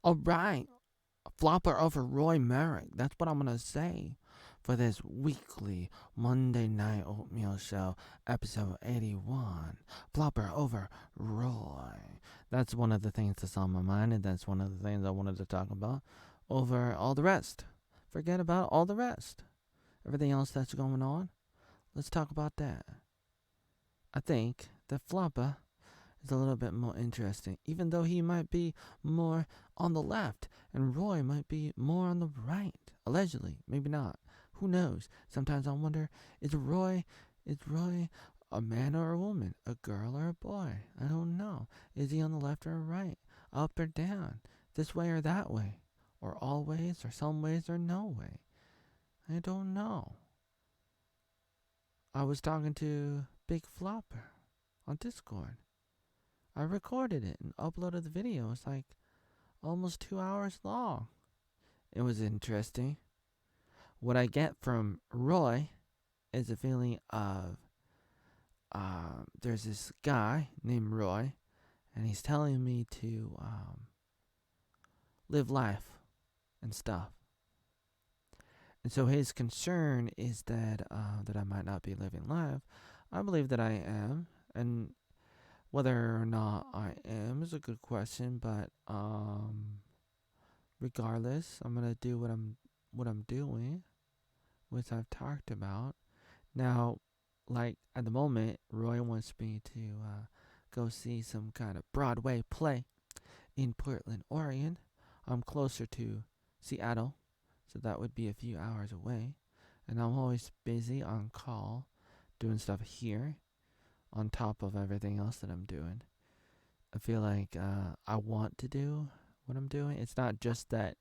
Alright, flopper over Roy Merrick. That's what I'm gonna say for this weekly Monday Night Oatmeal Show, episode 81. Flopper over Roy. That's one of the things that's on my mind, and that's one of the things I wanted to talk about over all the rest. Forget about all the rest. Everything else that's going on, let's talk about that. I think that Flopper is a little bit more interesting, even though he might be more on the left and Roy might be more on the right. Allegedly, maybe not. Who knows? Sometimes I wonder, is Roy a man or a woman, a girl or a boy? I don't know. Is he on the left or right, up or down, this way or that way, or all ways or some ways or no way? I don't know. I was talking to Big Flopper on Discord. I recorded it and uploaded the video. It's like almost 2 hours long. It was interesting. What I get from Roy is a feeling of there's this guy named Roy, and he's telling me to live life and stuff. And so his concern is that I might not be living life. I believe that I am, and whether or not I am is a good question, but regardless, I'm gonna do what I'm doing, which I've talked about. Now, like at the moment, Roy wants me to go see some kind of Broadway play in Portland, Oregon. I'm closer to Seattle, so that would be a few hours away. And I'm always busy on call, doing stuff here on top of everything else that I'm doing. I feel like I want to do what I'm doing. It's not just that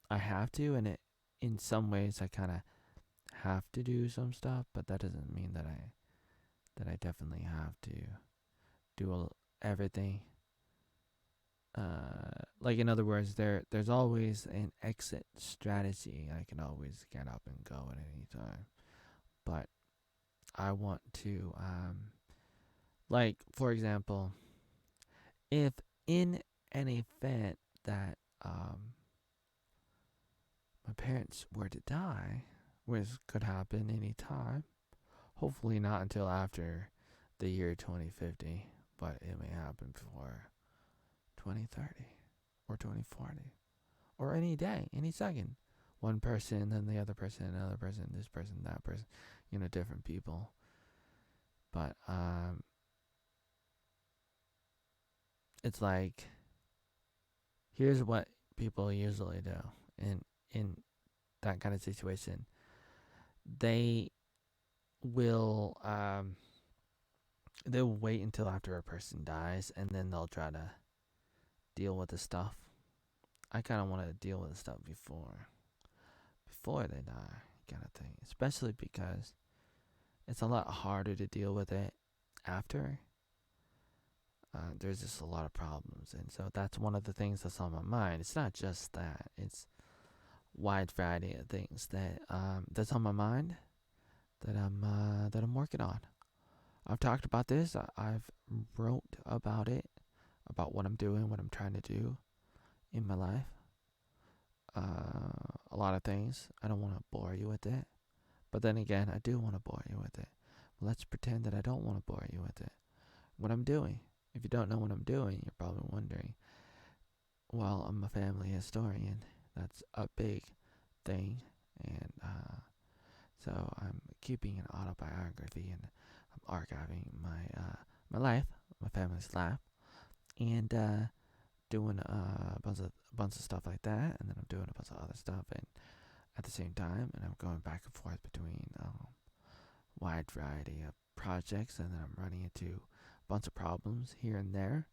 I have to, and in some ways I kind of have to do some stuff, but that doesn't mean that I definitely have to do everything. Like in other words, there's always an exit strategy. I can always get up and go at any time, but I want to like for example, if in an event that my parents were to die, which could happen any time, hopefully not until after the year 2050, but it may happen before 2030 or 2040 or any day, any second. One person, then the other person, another person, this person, that person, different people. But it's like, here's what people usually do in that kind of situation. They will they'll wait until after a person dies, and then they'll try to deal with the stuff. I kind of want to deal with the stuff before they die, kind of thing. Especially because it's a lot harder to deal with it after. There's just a lot of problems, and so that's one of the things that's on my mind. It's not just that; it's wide variety of things that's on my mind that I'm working on. I've talked about this. I've wrote about it, about what I'm doing, what I'm trying to do in my life. A lot of things. I don't want to bore you with it, but then again, I do want to bore you with it. Let's pretend that I don't want to bore you with it. What I'm doing. If you don't know what I'm doing, you're probably wondering. Well, I'm a family historian. That's a big thing, and so I'm keeping an autobiography, and I'm archiving my life, my family's life, and doing a bunch of stuff like that, and then I'm doing a bunch of other stuff, and at the same time, and I'm going back and forth between wide variety of projects, and then I'm running into a bunch of problems here and there,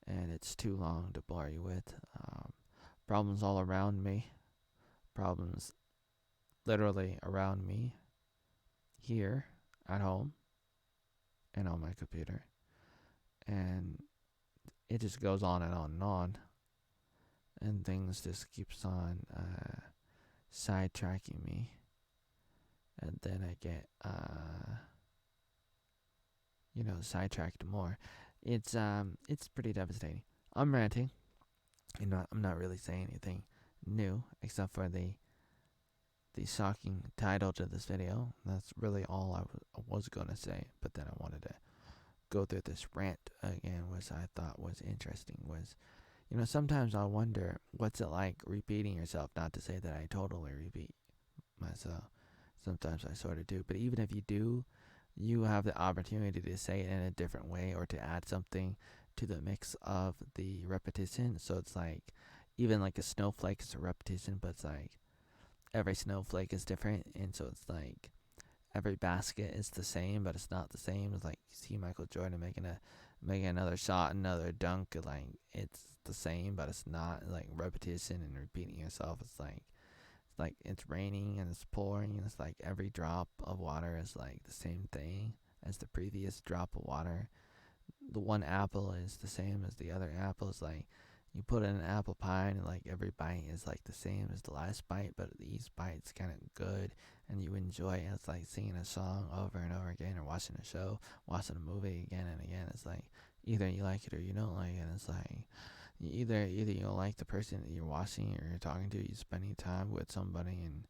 and it's too long to bore you with. Problems all around me, problems literally around me, here at home and on my computer, and it just goes on and on and on, and things just keeps on sidetracking me, and then I get sidetracked more. It's pretty devastating. I'm ranting. I'm not really saying anything new except for the shocking title to this video. That's really all I was gonna say. But then I wanted to go through this rant again, which I thought was interesting. Was sometimes I wonder what's it like repeating yourself. Not to say that I totally repeat myself. Sometimes I sort of do. But even if you do, you have the opportunity to say it in a different way or to add something to the mix of the repetition. So it's like, even like a snowflake is a repetition, but it's like every snowflake is different. And so it's like every basket is the same, but it's not the same. It's like you see Michael Jordan making another shot, another dunk. Like it's the same, but it's not. Like repetition and repeating yourself. It's like it's raining and it's pouring, and it's like every drop of water is like the same thing as the previous drop of water. The one apple is the same as the other apple. It's like you put in an apple pie and like every bite is like the same as the last bite, but each bite's kind of good and you enjoy it. It's like singing a song over and over again, or watching a show, watching a movie again and again. It's like either you like it or you don't like it. It's like either you don't like the person that you're watching or you're talking to. You're spending time with somebody and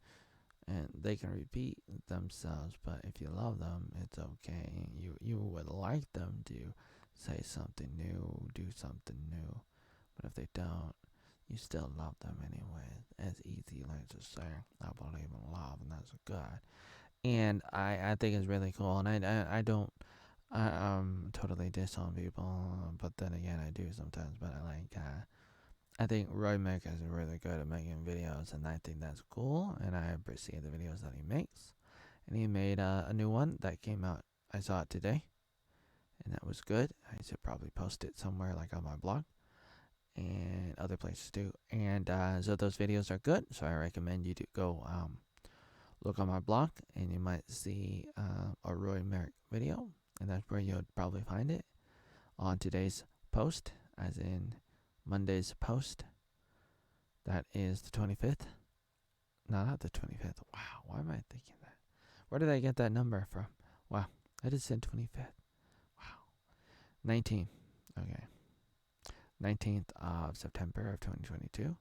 they can repeat themselves, but if you love them, it's okay. You would like them to say something new, do something new, but if they don't, you still love them anyway. As easy like to say, I believe in love, and that's good. And I think it's really cool, and I don't totally diss on people, but then again I do sometimes. But I think Roy Merrick is really good at making videos, and I think that's cool, and I appreciate the videos that he makes. And he made a new one that came out. I saw it today, and that was good. I should probably post it somewhere, like on my blog and other places too. And so those videos are good. So I recommend you to go look on my blog, and you might see a Roy Merrick video, and that's where you'll probably find it on today's post, as in Monday's post. That is the 25th. No, not the 25th. Wow, why am I thinking that? Where did I get that number from? Wow, I just said 25th. Wow. 19. Okay. 19th of September of 2022.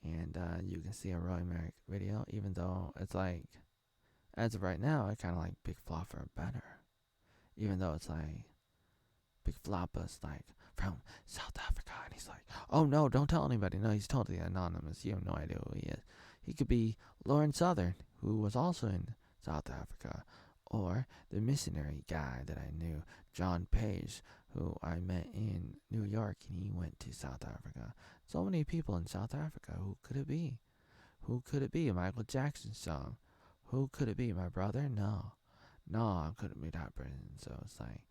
And you can see a Roy Merrick video, even though it's like, as of right now, I kind of like Big Flopper better. Even though it's like, Big Flopper's like from South Africa, and he's like, oh no, don't tell anybody. No, he's totally anonymous. You have no idea who he is. He could be Lauren Southern, who was also in South Africa, or the missionary guy that I knew, John Page, who I met in New York, and he went to South Africa. So many people in South Africa. Who could it be? Who could it be? A Michael Jackson song. Who could it be? My brother? No, I couldn't be that person. So it's like,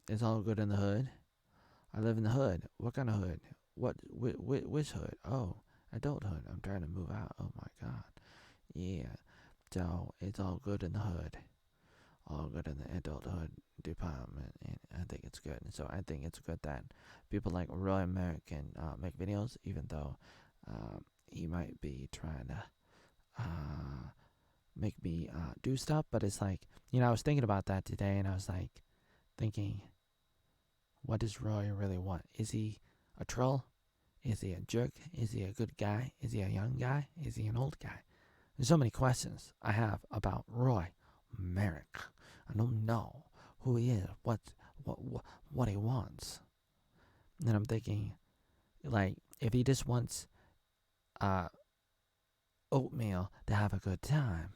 it's all good in the hood. I live in the hood. What kind of hood? Which hood? Oh, adulthood. I'm trying to move out. Oh my God. Yeah. So it's all good in the hood. All good in the adulthood department, and I think it's good. And so I think it's good that people like Roy Merrick can make videos, even though he might be trying to make me do stuff. But it's like, I was thinking about that today, and I was like thinking, what does Roy really want? Is he a troll? Is he a jerk? Is he a good guy? Is he a young guy? Is he an old guy? There's so many questions I have about Roy Merrick. I don't know who he is, what he wants. And I'm thinking, like, if he just wants Oatmeal to have a good time,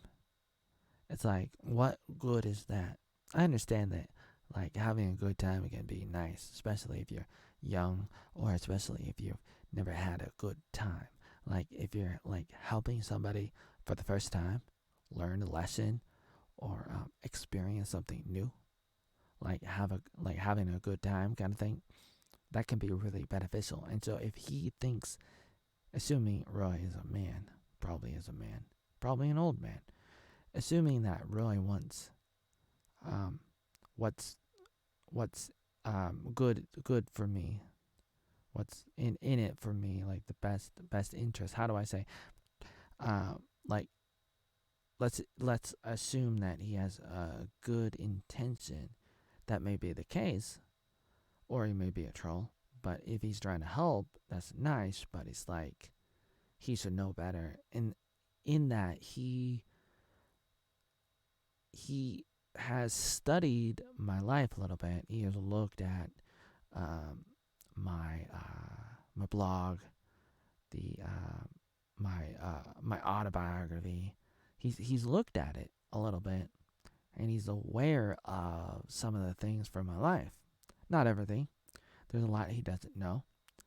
it's like, what good is that? I understand that, like, having a good time can be nice, especially if you're young, or especially if you've never had a good time. Like, if you're, like, helping somebody for the first time, learn a lesson, or experience something new, like having a good time kind of thing, that can be really beneficial. And so if he thinks, assuming Roy is a man, probably an old man, assuming that Roy wants what's good for me, what's in it for me, like the best interest. How do I say? Like, let's assume that he has a good intention. That may be the case, or he may be a troll. But if he's trying to help, that's nice. But it's like he should know better. And in that he has studied my life a little bit. He has looked at my blog, the my autobiography. He's looked at it a little bit, and he's aware of some of the things from my life. Not everything. There's a lot he doesn't know.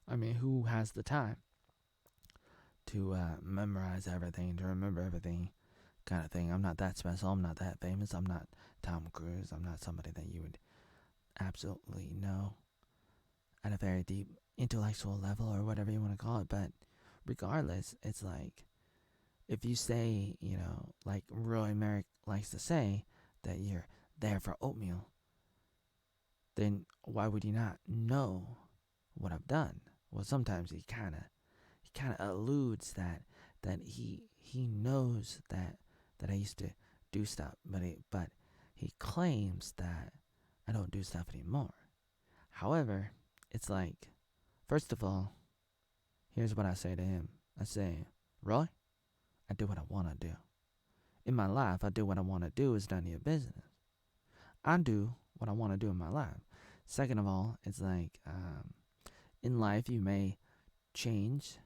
I mean, who has the time to memorize everything, to remember everything, kind of thing? I'm not that special. I'm not that famous. I'm not Tom Cruise. I'm not somebody that you would absolutely know at a very deep intellectual level or whatever you want to call it. But regardless, it's like if you say, like Roy Merrick likes to say, that you're there for oatmeal, then why would you not know what I've done? Well, sometimes he kind of alludes that he knows that I used to do stuff, but he claims that I don't do stuff anymore. However, it's like, first of all, here's what I say to him. I say, Roy, I do what I want to do. In my life, I do what I want to do. It's none of your business. I do what I want to do in my life. Second of all, it's like, in life, you may change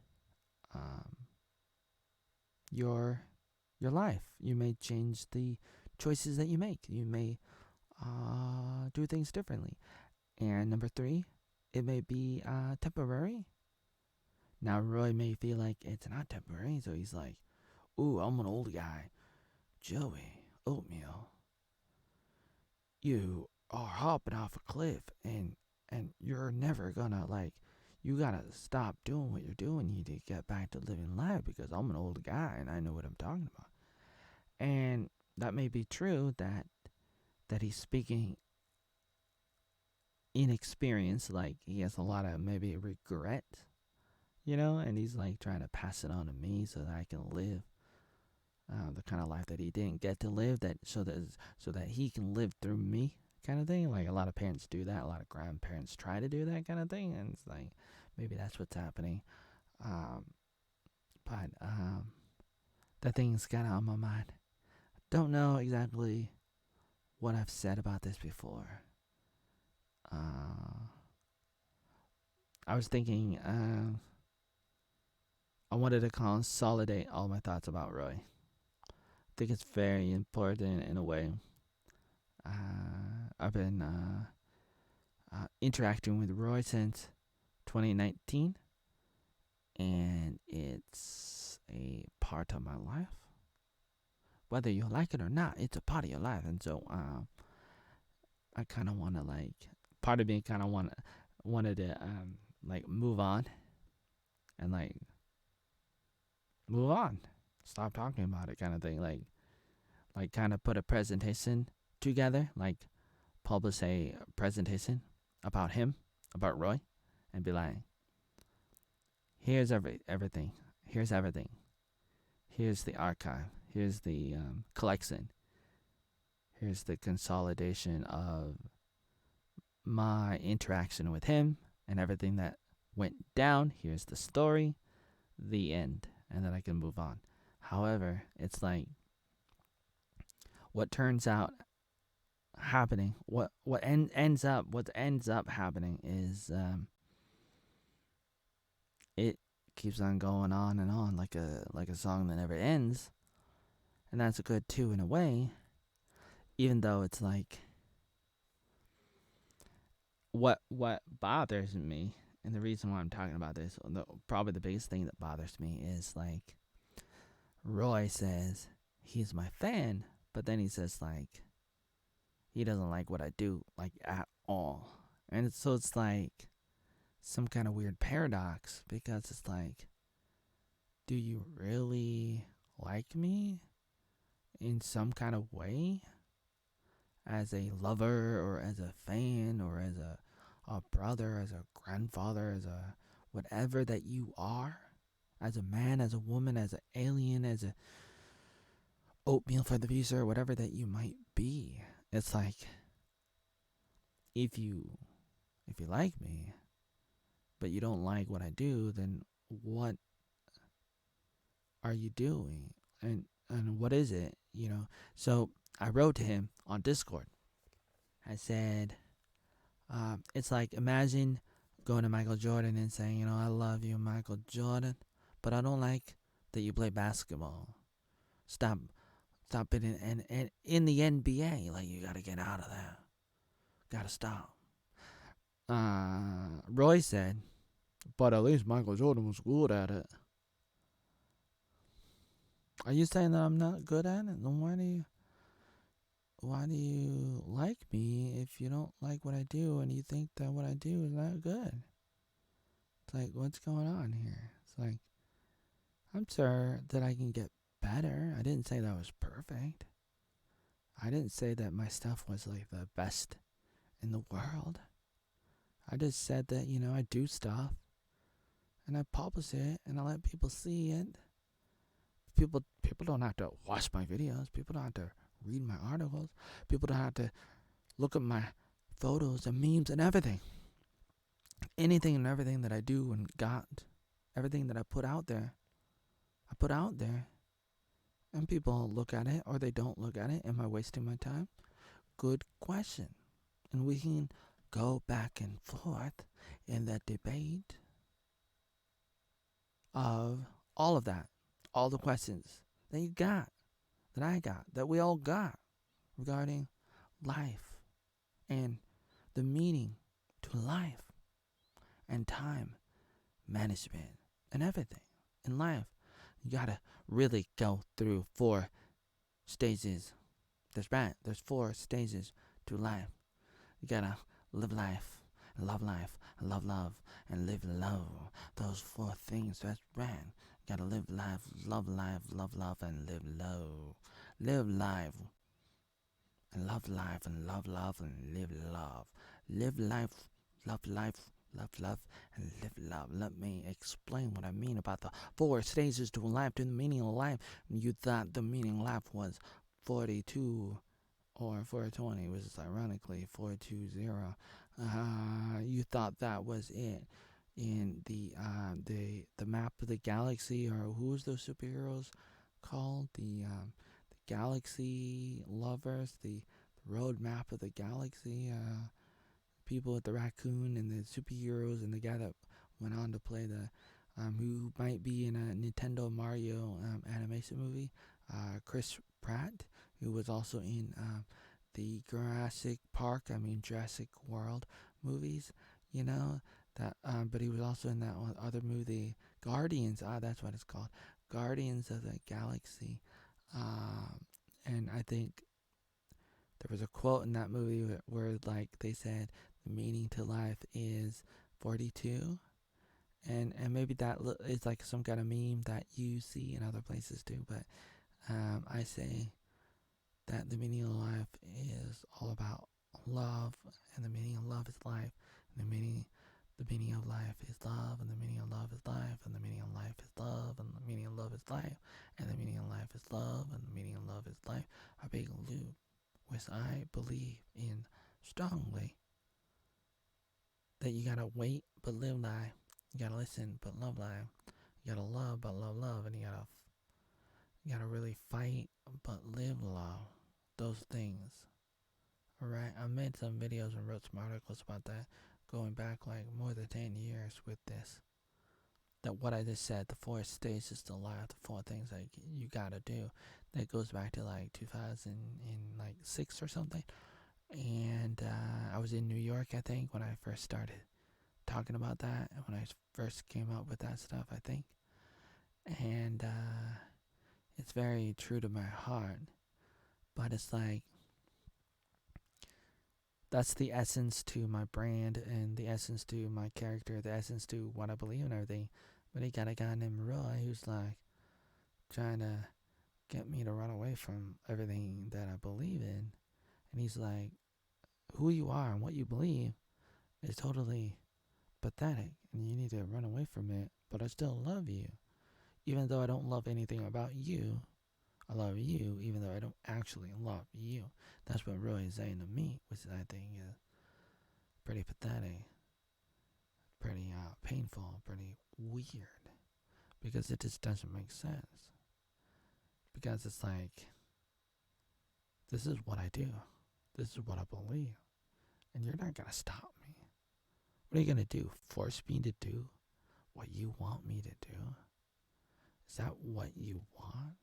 your life. You may change the choices that you make. You may do things differently. And number three, it may be temporary. Now, Roy may feel like it's not temporary, so he's like, ooh, I'm an old guy. Joey, Oatmeal, you are hopping off a cliff, and you're never gonna, like, you gotta stop doing what you're doing. You need to get back to living life because I'm an old guy and I know what I'm talking about. And that may be true that he's speaking inexperience, like he has a lot of maybe regret, and he's like trying to pass it on to me so that I can live the kind of life that he didn't get to live, so that he can live through me, kind of thing. Like a lot of parents do that, a lot of grandparents try to do that kind of thing, and it's like maybe that's what's happening. But that thing's kind of on my mind. Don't know exactly what I've said about this before. I was thinking I wanted to consolidate all my thoughts about Roy. I think it's very important in a way. I've been interacting with Roy since 2019, and it's a part of my life. Whether you like it or not, it's a part of your life, and so I kind of want to, like, part of me kind of wanted to like move on and like move on, stop talking about it, kind of thing. Like kind of put a presentation together, like publish a presentation about him, about Roy, and be like, here's everything. Here's everything. Here's the archive. Here's the collection. Here's the consolidation of my interaction with him and everything that went down. Here's the story, the end, and then I can move on. However, it's like what turns out happening, what ends up happening is it keeps on going on and on like a song that never ends, and that's good too in a way. Even though it's like what bothers me, and the reason why I'm talking about this, probably the biggest thing that bothers me is like Roy says he's my fan, but then he says like he doesn't like what I do, like, at all. And so it's like some kind of weird paradox, because it's like, do you really like me in some kind of way? As a lover, or as a fan, or as a brother, as a grandfather, as a whatever that you are? As a man, as a woman, as an alien, as a oatmeal for the future, whatever that you might be. It's like, if you like me, but you don't like what I do, then what are you doing? And what is it? So I wrote to him on Discord. I said, it's like, imagine going to Michael Jordan and saying, I love you, Michael Jordan, but I don't like that you play basketball. Stop it in the NBA. Like, you gotta get out of there. Gotta stop. Roy said, but at least Michael Jordan was good at it. Are you saying that I'm not good at it? Then why do you like me if you don't like what I do and you think that what I do is not good? It's like, what's going on here? It's like, I'm sure that I can get better. I didn't say that I was perfect. I didn't say that my stuff was like the best in the world. I just said that, I do stuff and I publish it and I let people see it. People don't have to watch my videos. People don't have to read my articles. People don't have to look at my photos and memes and everything. Anything and everything that I do and got, everything that I put out there, and people look at it or they don't look at it. Am I wasting my time? Good question. And we can go back and forth in that debate of all of that, all the questions that you got, that I got, that we all got regarding life and the meaning to life and time management and everything in life. You gotta really go through 4 stages. There's 4 stages to life. You gotta live life, love life, love love, and live love. Those 4 things, that's right. You gotta live life, love love, and live love. Live life, and love life, and love and live love. Live life, love, and live love. Let me explain what I mean about the 4 stages to life, to the meaning of life. You thought the meaning of life was 42 or 420, which is ironically 420. You thought that was it in the map of the galaxy, or who's those superheroes called? The galaxy lovers, the road map of the galaxy. People with the raccoon and the superheroes, and the guy that went on to play the who might be in a Nintendo Mario animation movie, Chris Pratt, who was also in the Jurassic World movies, but he was also in that other movie, Guardians. That's what it's called, Guardians of the Galaxy. And I think there was a quote in that movie where like they said the meaning to life is 42, and maybe that is like some kind of meme that you see in other places too. But I say that the meaning of life is all about love, and the meaning of love is life, and the meaning of life is love, and the meaning of love is life, and the meaning of life is love, and the meaning of love is life, and the meaning of life is love, and the meaning of love is life. A big loop, which I believe in strongly. That you gotta wait but live life. You gotta listen but love life. You gotta love but love love, and you gotta really fight but live love. Those things. Alright, I made some videos and wrote some articles about that, going back like more than 10 years with this. That what I just said, the 4 stages to life, the 4 things that you gotta do. That goes back to like 2006 or something. And I was in New York, I think, when I first started talking about that, when I first came up with that stuff, I think. And it's very true to my heart. But it's like, that's the essence to my brand, and the essence to my character, the essence to what I believe in, everything. But he got a guy named Roy who's like trying to get me to run away from everything that I believe in. And he's like, who you are and what you believe is totally pathetic, and you need to run away from it. But I still love you. Even though I don't love anything about you, I love you, even though I don't actually love you. That's what Roy is saying to me, which I think is pretty pathetic. pretty painful, pretty weird, because it just doesn't make sense. Because it's like, this is what I do, this is what I believe, and you're not gonna stop me. What are you gonna do? Force me to do what you want me to do? Is that what you want?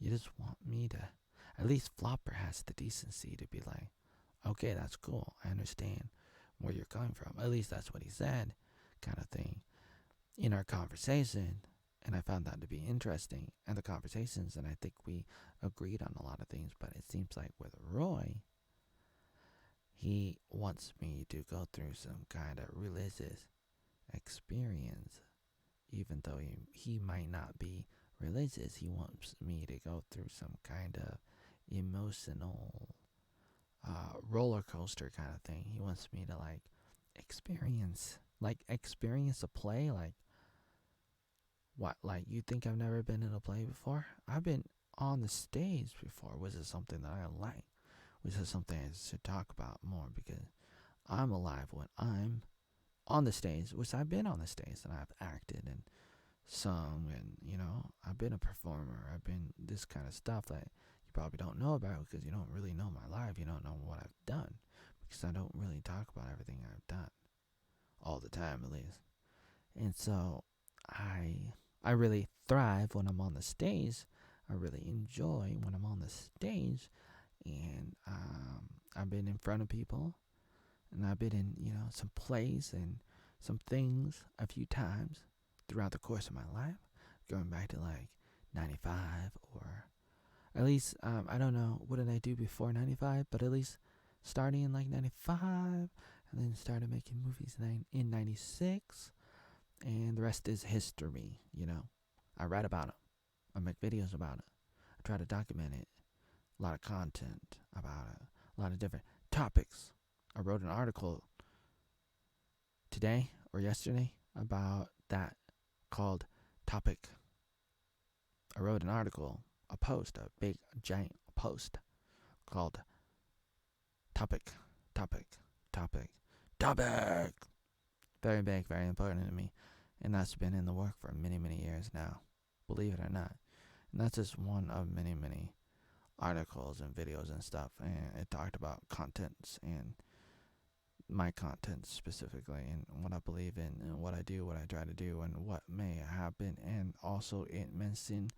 You just want me to... At least Flopper has the decency to be like, okay, that's cool, I understand where you're coming from. At least that's what he said, kind of thing, in our conversation. And I found that to be interesting. And the conversations, and I think we agreed on a lot of things. But it seems like with Roy, he wants me to go through some kind of religious experience. Even though he might not be religious, he wants me to go through some kind of emotional roller coaster kind of thing. He wants me to experience a play. Like, what, like, you think I've never been in a play before? I've been on the stage before, which is something that I like, which is something I should talk about more, because I'm alive when I'm on the stage, which I've been on the stage, and I've acted and sung, and I've been a performer. I've been this kind of stuff that you probably don't know about, because you don't really know my life. You don't know what I've done, because I don't really talk about everything I've done all the time, at least. And so I really thrive when I'm on the stage. I really enjoy when I'm on the stage. And I've been in front of people, and I've been in some plays and some things a few times throughout the course of my life, going back to 95, or at least I don't know what did I do before 95, but at least starting in 95, and then started making movies in 96, and the rest is history. I write about it, I make videos about it, I try to document it, a lot of content about it, a lot of different topics. I wrote an article today or yesterday about that, called Topic. I wrote an article, a post, a big giant post called Topic. Very big, very important to me. And that's been in the work for many, many years now, believe it or not. And that's just one of many, many articles and videos and stuff. And it talked about contents, and my content specifically, and what I believe in, and what I do, what I try to do, and what may happen. And also it mentioned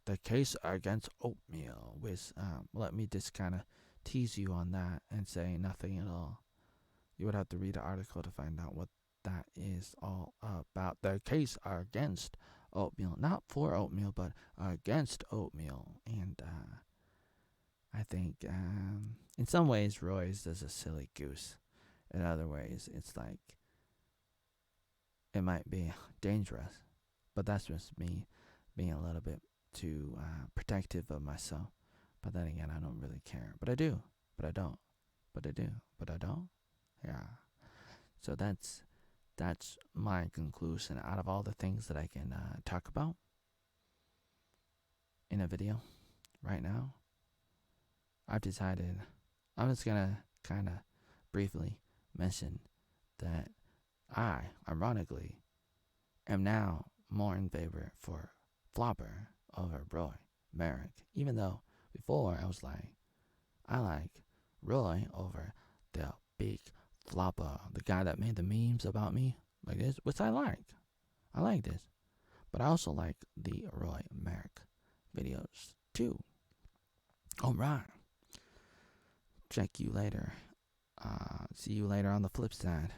the case against Oatmeal, which let me just kind of tease you on that and say nothing at all. You would have to read the article to find out what that is all about. The case against Oatmeal, not for Oatmeal, but against Oatmeal. And I think in some ways Roy's is a silly goose. In other ways, it's like, it might be dangerous, but that's just me being a little bit too protective of myself. But then again, I don't really care. But I do. But I don't. But I do. But I don't. Yeah. So that's my conclusion out of all the things that I can talk about in a video right now. I've decided I'm just gonna kind of briefly mention that I, ironically, am now more in favor for Flopper over Roy Merrick. Even though before I was like, I like Roy over the big Flopper, the guy that made the memes about me like this, which I like. I like this. But I also like the Roy Merrick videos too. Alright. Check you later. See you later on the flip side.